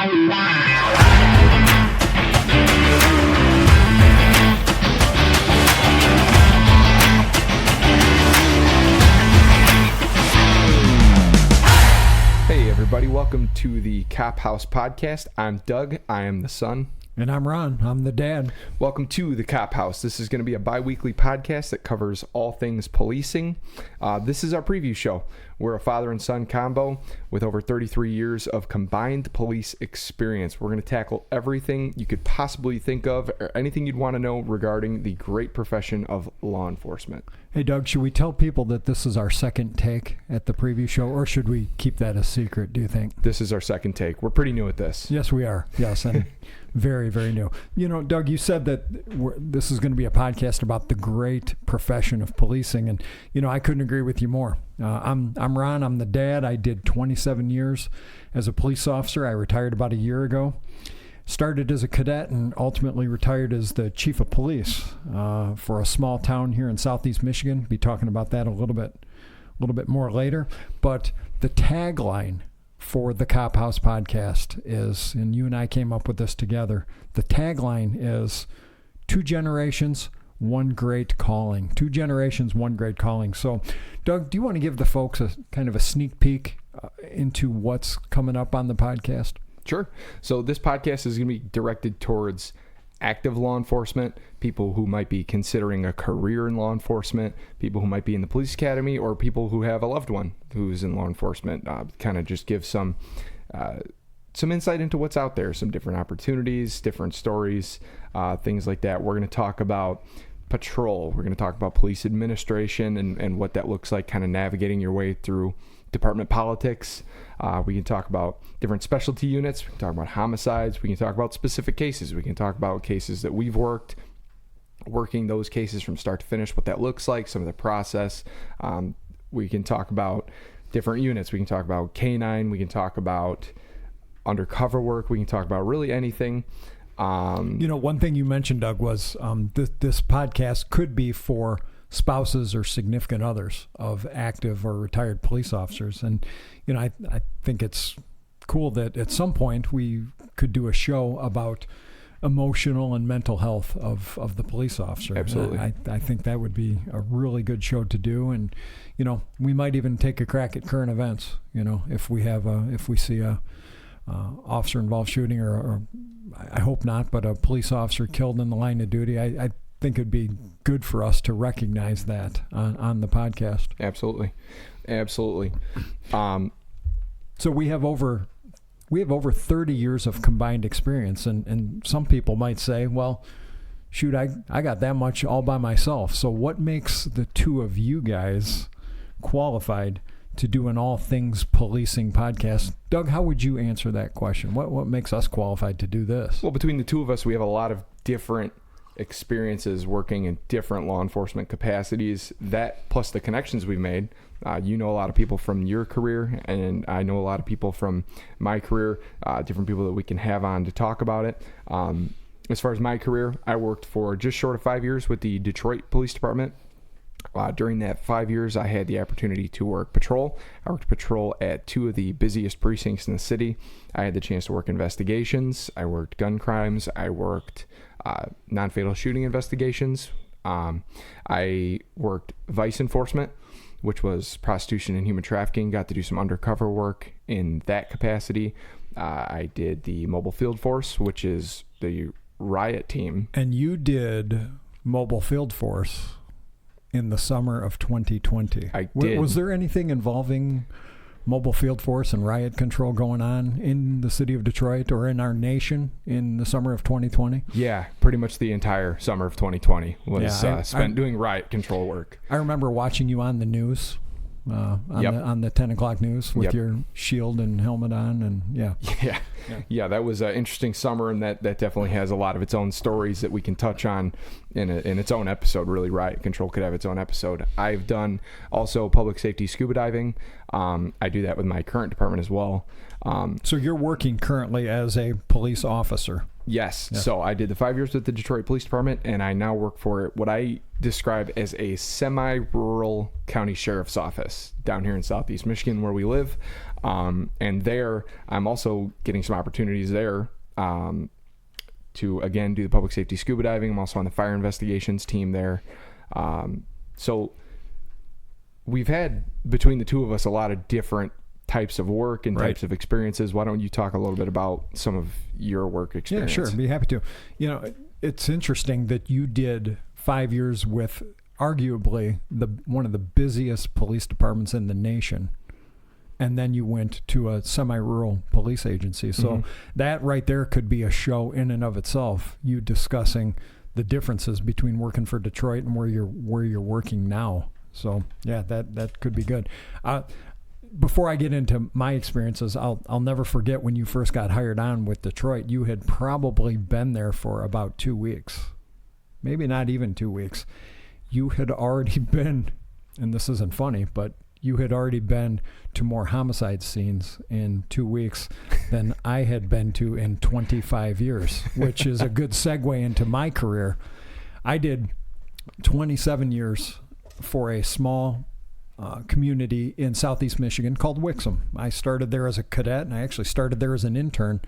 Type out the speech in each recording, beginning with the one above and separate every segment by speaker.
Speaker 1: Hey everybody, welcome to the Cop House Podcast. I'm Doug, I am the son.
Speaker 2: And I'm Ron, I'm the dad.
Speaker 1: Welcome to the Cop House. This is going to be a bi-weekly podcast that covers all things policing. This is our preview show. We're a father and son combo with over 33 years of combined police experience. We're going to tackle everything you could possibly think of or anything you'd want to know regarding the great profession of law enforcement.
Speaker 2: Hey Doug, should we tell people that this is our second take at the preview show, or should we keep that a secret, do you think?
Speaker 1: This is our second take. We're pretty new at this.
Speaker 2: Yes, we are. Yes, and very, very new. You know, Doug, you said that this is going to be a podcast about the great profession of policing, and, you know, I couldn't agree with you more. I'm Ron. I'm the dad. I did 27 years as a police officer. I retired about a year ago. Started as a cadet and ultimately retired as the chief of police for a small town here in southeast Michigan. Be talking about that a little bit more later. But the tagline for the Cop House podcast is, and you and I came up with this together, the tagline is 2 generations, 1 great calling. 2 generations, 1 great calling. So, Doug, do you want to give the folks a kind of a sneak peek into what's coming up on the podcast?
Speaker 1: Sure. So this podcast is going to be directed towards active law enforcement, people who might be considering a career in law enforcement, people who might be in the police academy, or people who have a loved one who's in law enforcement. Kind of just give some insight into what's out there, some different opportunities, different stories, things like that. We're going to talk about patrol. We're going to talk about police administration and what that looks like, kind of navigating your way through department politics. We can talk about different specialty units. We can talk about homicides. We can talk about specific cases. We can talk about cases that we've working those cases from start to finish, what that looks like, some of the process. We can talk about different units. We can talk about K9. We can talk about undercover work. We can talk about really anything.
Speaker 2: You know, one thing you mentioned, Doug, was this podcast could be for spouses or significant others of active or retired police officers. And, you know, I think it's cool that at some point we could do a show about emotional and mental health of the police officer.
Speaker 1: Absolutely.
Speaker 2: I think that would be a really good show to do. And, you know, we might even take a crack at current events, you know, if we see a officer involved shooting or I hope not, but a police officer killed in the line of duty. I think it'd be good for us to recognize that on the podcast.
Speaker 1: Absolutely.
Speaker 2: So we have over 30 years of combined experience, and some people might say, well, shoot, I got that much all by myself. So what makes the two of you guys qualified to do an all things policing podcast? Doug, how would you answer that question? What makes us qualified to do this?
Speaker 1: Well, between the two of us, we have a lot of different experiences working in different law enforcement capacities. That plus the connections we've made. You know a lot of people from your career, and I know a lot of people from my career, different people that we can have on to talk about it. As far as my career, I worked for just short of 5 years with the Detroit Police Department. During that 5 years, I had the opportunity to work patrol. I worked patrol at 2 of the busiest precincts in the city. I had the chance to work investigations. I worked gun crimes. I worked non-fatal shooting investigations. I worked vice enforcement, which was prostitution and human trafficking. Got to do some undercover work in that capacity. I did the mobile field force, which is the riot team.
Speaker 2: And you did mobile field force in the summer of 2020.
Speaker 1: I did.
Speaker 2: Was there anything involving mobile field force and riot control going on in the city of Detroit or in our nation in the summer of 2020?
Speaker 1: Yeah, pretty much the entire summer of 2020 was spent doing riot control work.
Speaker 2: I remember watching you on the news, on the 10 o'clock news with your shield and helmet on, and
Speaker 1: yeah, that was an interesting summer, and that definitely has a lot of its own stories that we can touch on in its own episode. Really, riot control could have its own episode. I've done also public safety scuba diving. I do that with my current department as well.
Speaker 2: So you're working currently as a police officer.
Speaker 1: Yes.
Speaker 2: Yeah.
Speaker 1: So I did the 5 years with the Detroit Police Department, and I now work for what I describe as a semi-rural county sheriff's office down here in Southeast Michigan, where we live. And there, I'm also getting some opportunities there to, again, do the public safety scuba diving. I'm also on the fire investigations team there. So we've had, between the two of us, a lot of different types of work and types of experiences. Why don't you talk a little bit about some of your work experience?
Speaker 2: Yeah, sure. Be happy to. You know, it's interesting that you did 5 years with arguably one of the busiest police departments in the nation. And then you went to a semi-rural police agency. So that right there could be a show in and of itself, you discussing the differences between working for Detroit and where you're working now. So yeah, that could be good. Before I get into my experiences, I'll never forget when you first got hired on with Detroit. You had probably been there for about 2 weeks, maybe not even 2 weeks. You had already been, and this isn't funny, but you had already been to more homicide scenes in 2 weeks than I had been to in 25 years, which is a good segue into my career. I did 27 years for a small community in Southeast Michigan called Wixom. I started there as a cadet, and I actually started there as an intern.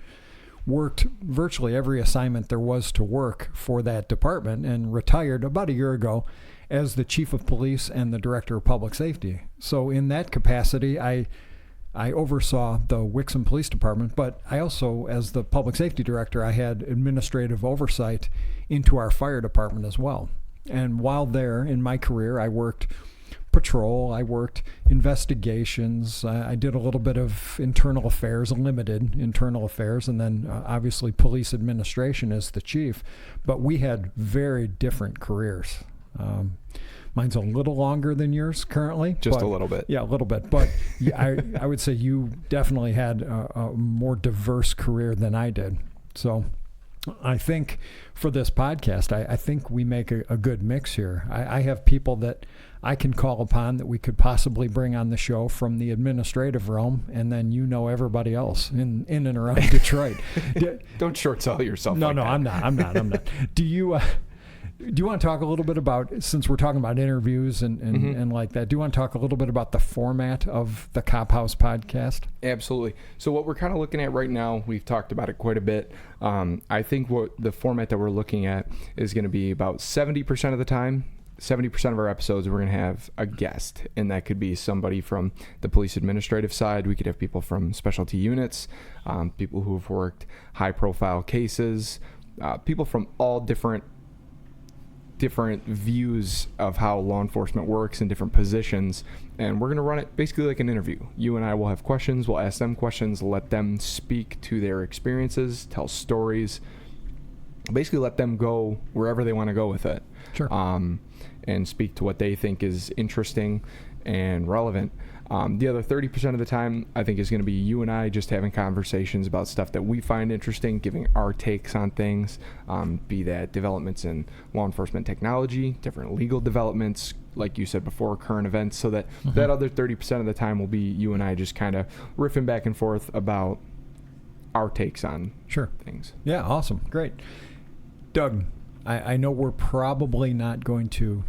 Speaker 2: Worked virtually every assignment there was to work for that department, and retired about a year ago as the chief of police and the director of public safety. So in that capacity, I oversaw the Wixom Police Department, but I also, as the public safety director, I had administrative oversight into our fire department as well. And while there in my career, I worked patrol, I worked investigations, I did a little bit of internal affairs, limited internal affairs, and then obviously police administration as the chief. But we had very different careers. Mine's a little longer than yours currently.
Speaker 1: Just a little bit.
Speaker 2: Yeah, a little bit. But I would say you definitely had a more diverse career than I did. So I think for this podcast, I think we make a good mix here. I have people that I can call upon that we could possibly bring on the show from the administrative realm, and then everybody else in and around Detroit.
Speaker 1: Don't short sell yourself.
Speaker 2: No,
Speaker 1: like
Speaker 2: no,
Speaker 1: that.
Speaker 2: I'm not. Do you want to talk a little bit about, since we're talking about interviews and like that, do you want to talk a little bit about the format of the Cop House podcast?
Speaker 1: Absolutely. So what we're kind of looking at right now, we've talked about it quite a bit. I think what the format that we're looking at is going to be about 70% of the time, 70% of our episodes, we're going to have a guest, and that could be somebody from the police administrative side. We could have people from specialty units, people who have worked high-profile cases, people from all different views of how law enforcement works in different positions, and we're going to run it basically like an interview. You and I will have questions, we'll ask them questions, let them speak to their experiences, tell stories, basically let them go wherever they want to go with it.
Speaker 2: Sure.
Speaker 1: And speak to what they think is interesting and relevant. The other 30% of the time, I think, is going to be you and I just having conversations about stuff that we find interesting, giving our takes on things, be that developments in law enforcement technology, different legal developments, like you said before, current events, so that that other 30% of the time will be you and I just kind of riffing back and forth about our takes on things.
Speaker 2: Yeah, awesome. Great. Doug, I know we're probably not going to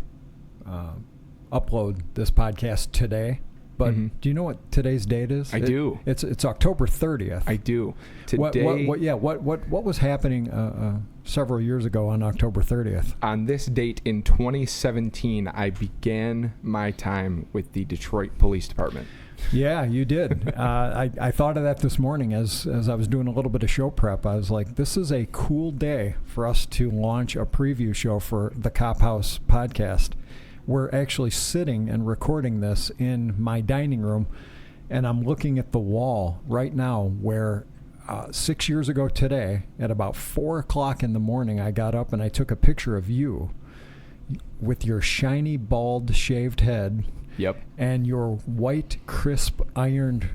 Speaker 2: upload this podcast today, but do you know what today's date is?
Speaker 1: I do.
Speaker 2: It's October 30th.
Speaker 1: I do. Today.
Speaker 2: What was happening several years ago on October 30th?
Speaker 1: On this date in 2017, I began my time with the Detroit Police Department.
Speaker 2: Yeah, you did. I thought of that this morning as I was doing a little bit of show prep. I was like, this is a cool day for us to launch a preview show for the Cop House podcast. We're actually sitting and recording this in my dining room, and I'm looking at the wall right now where 6 years ago today, at about 4 o'clock in the morning, I got up and I took a picture of you with your shiny, bald, shaved head.
Speaker 1: Yep.
Speaker 2: And your white, crisp, ironed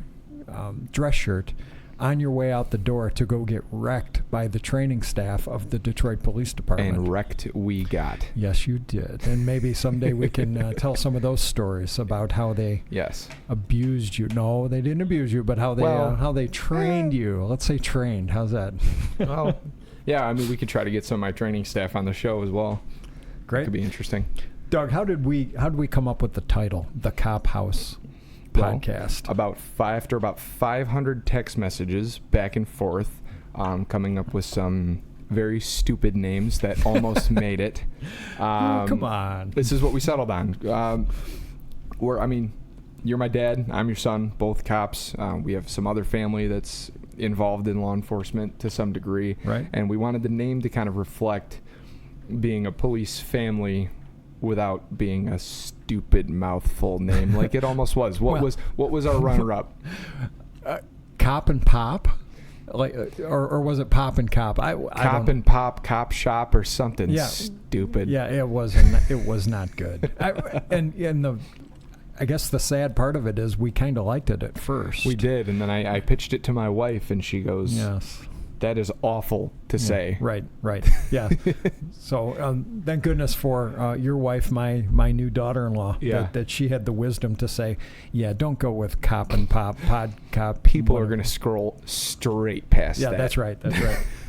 Speaker 2: dress shirt on your way out the door to go get wrecked by the training staff of the Detroit Police Department.
Speaker 1: And wrecked we got.
Speaker 2: Yes, you did. And maybe someday we can tell some of those stories about how they abused you. No, they didn't abuse you, but how they trained you. Let's say trained. How's that?
Speaker 1: Well, yeah, I mean, we could try to get some of my training staff on the show as well.
Speaker 2: Great.
Speaker 1: It could be interesting.
Speaker 2: Doug, how did we come up with the title, The Cop House Podcast?
Speaker 1: After about 500 text messages back and forth, coming up with some very stupid names that almost made it.
Speaker 2: Come on.
Speaker 1: This is what we settled on. You're my dad. I'm your son. Both cops. We have some other family that's involved in law enforcement to some degree.
Speaker 2: Right.
Speaker 1: And we wanted the name to kind of reflect being a police family without being a stupid mouthful name like it almost was. What was our runner-up?
Speaker 2: Cop and Pop, or was it Pop and Cop?
Speaker 1: Cop and Pop, Cop Shop, or something stupid.
Speaker 2: Yeah, it wasn't. It was not good. I guess the sad part of it is we kind of liked it at first.
Speaker 1: We did, and then I pitched it to my wife, and she goes,
Speaker 2: "Yes,
Speaker 1: that is awful to say."
Speaker 2: Right. Yeah. So thank goodness for your wife, my new daughter-in-law, that she had the wisdom to say, yeah, don't go with Cop and Pop, Pod Cop.
Speaker 1: People are going to scroll straight past that.
Speaker 2: Yeah, that's right.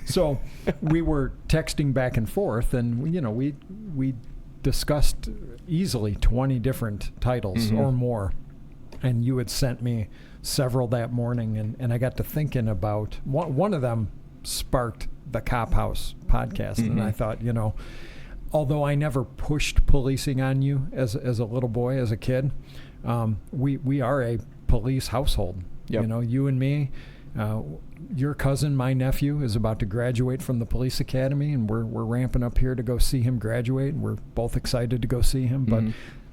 Speaker 2: So we were texting back and forth, and we discussed easily 20 different titles or more, and you had sent me several that morning, and I got to thinking about one of them sparked the Cop House podcast, and I thought, although I never pushed policing on you as a little boy, as a kid, we are a police household.
Speaker 1: Yep.
Speaker 2: You and me. Your cousin, my nephew, is about to graduate from the police academy, and we're ramping up here to go see him graduate, and we're both excited to go see him. But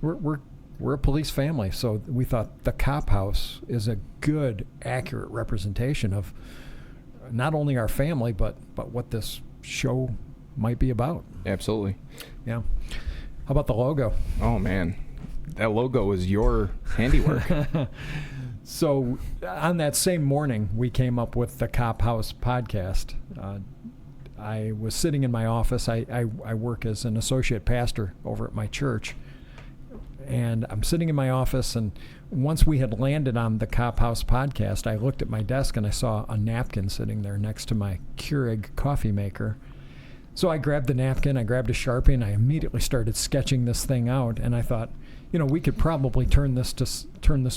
Speaker 2: we're a police family, so we thought the Cop House is a good, accurate representation of not only our family, but what this show might be about.
Speaker 1: Absolutely.
Speaker 2: Yeah. How about the logo?
Speaker 1: Oh, man. That logo was your handiwork.
Speaker 2: So on that same morning, we came up with the Cop House podcast. I was sitting in my office. I work as an associate pastor over at my church. And I'm sitting in my office, and once we had landed on the Cop House podcast, I looked at my desk and I saw a napkin sitting there next to my Keurig coffee maker. So I grabbed the napkin, I grabbed a Sharpie, and I immediately started sketching this thing out. And I thought, we could probably turn this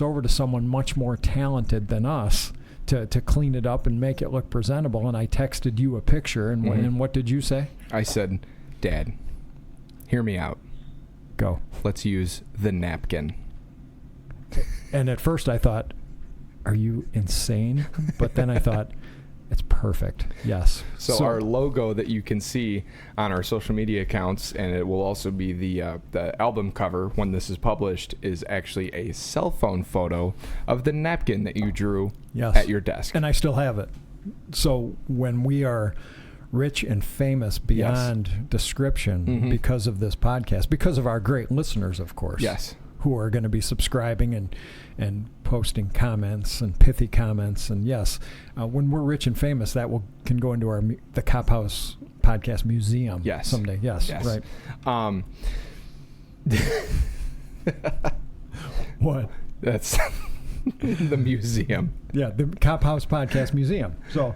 Speaker 2: over to someone much more talented than us to clean it up and make it look presentable. And I texted you a picture, and what did you say?
Speaker 1: I said, Dad, hear me out.
Speaker 2: Go.
Speaker 1: Let's use the napkin.
Speaker 2: And at first I thought, are you insane? But then I thought, it's perfect. Yes.
Speaker 1: So our logo that you can see on our social media accounts, and it will also be the album cover when this is published, is actually a cell phone photo of the napkin that you drew at your desk.
Speaker 2: And I still have it. So when we are rich and famous beyond description because of this podcast, because of our great listeners, of course.
Speaker 1: Yes.
Speaker 2: Who are going to be subscribing and posting comments and pithy comments. And when we're rich and famous, that can go into the Cop House Podcast Museum someday. Yes. Right. What?
Speaker 1: That's the museum.
Speaker 2: Yeah, the Cop House Podcast Museum. So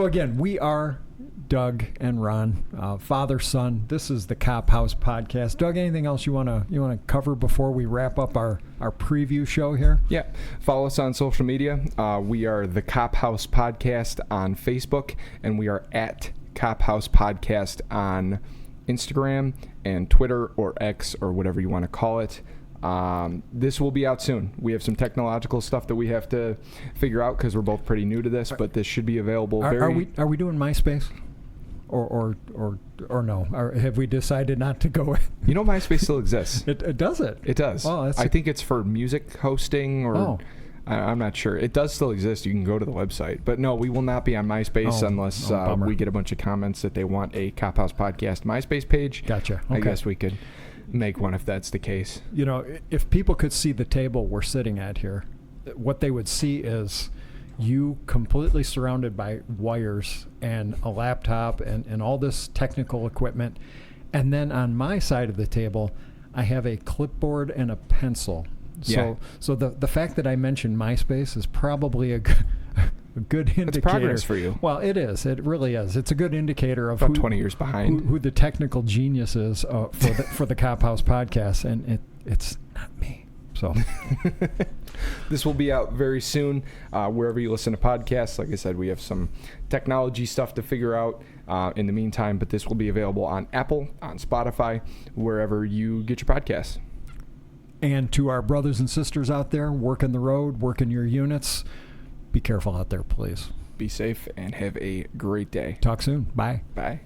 Speaker 2: again, we are Doug and Ron, father, son. This is the Cop House Podcast. Doug, anything else you want to cover before we wrap up our preview show here?
Speaker 1: Yeah. Follow us on social media. We are the Cop House Podcast on Facebook, and we are at Cop House Podcast on Instagram and Twitter or X or whatever you want to call it. This will be out soon. We have some technological stuff that we have to figure out because we're both pretty new to this, but this should be available.
Speaker 2: Are we doing MySpace? Or no? Or have we decided not to go?
Speaker 1: MySpace still exists.
Speaker 2: It does it?
Speaker 1: It does.
Speaker 2: Oh,
Speaker 1: I think it's for music hosting or I'm not sure. It does still exist. You can go to the website. But no, we will not be on MySpace unless we get a bunch of comments that they want a Cop House Podcast MySpace page.
Speaker 2: Gotcha. Okay.
Speaker 1: I guess we could make one if that's the case.
Speaker 2: If people could see the table we're sitting at here, what they would see is you completely surrounded by wires and a laptop and all this technical equipment. And then on my side of the table, I have a clipboard and a pencil. So the fact that I mentioned MySpace is probably a good indicator.
Speaker 1: It's progress for you.
Speaker 2: Well, it is. It really is. It's a good indicator of
Speaker 1: about 20 years behind.
Speaker 2: Who the technical genius is for the Cop House podcast, and it's not me. So
Speaker 1: this will be out very soon, wherever you listen to podcasts. Like I said, we have some technology stuff to figure out in the meantime, but this will be available on Apple, on Spotify, wherever you get your podcasts.
Speaker 2: And to our brothers and sisters out there, working the road, working your units, be careful out there, please.
Speaker 1: Be safe and have a great day.
Speaker 2: Talk soon. Bye.
Speaker 1: Bye.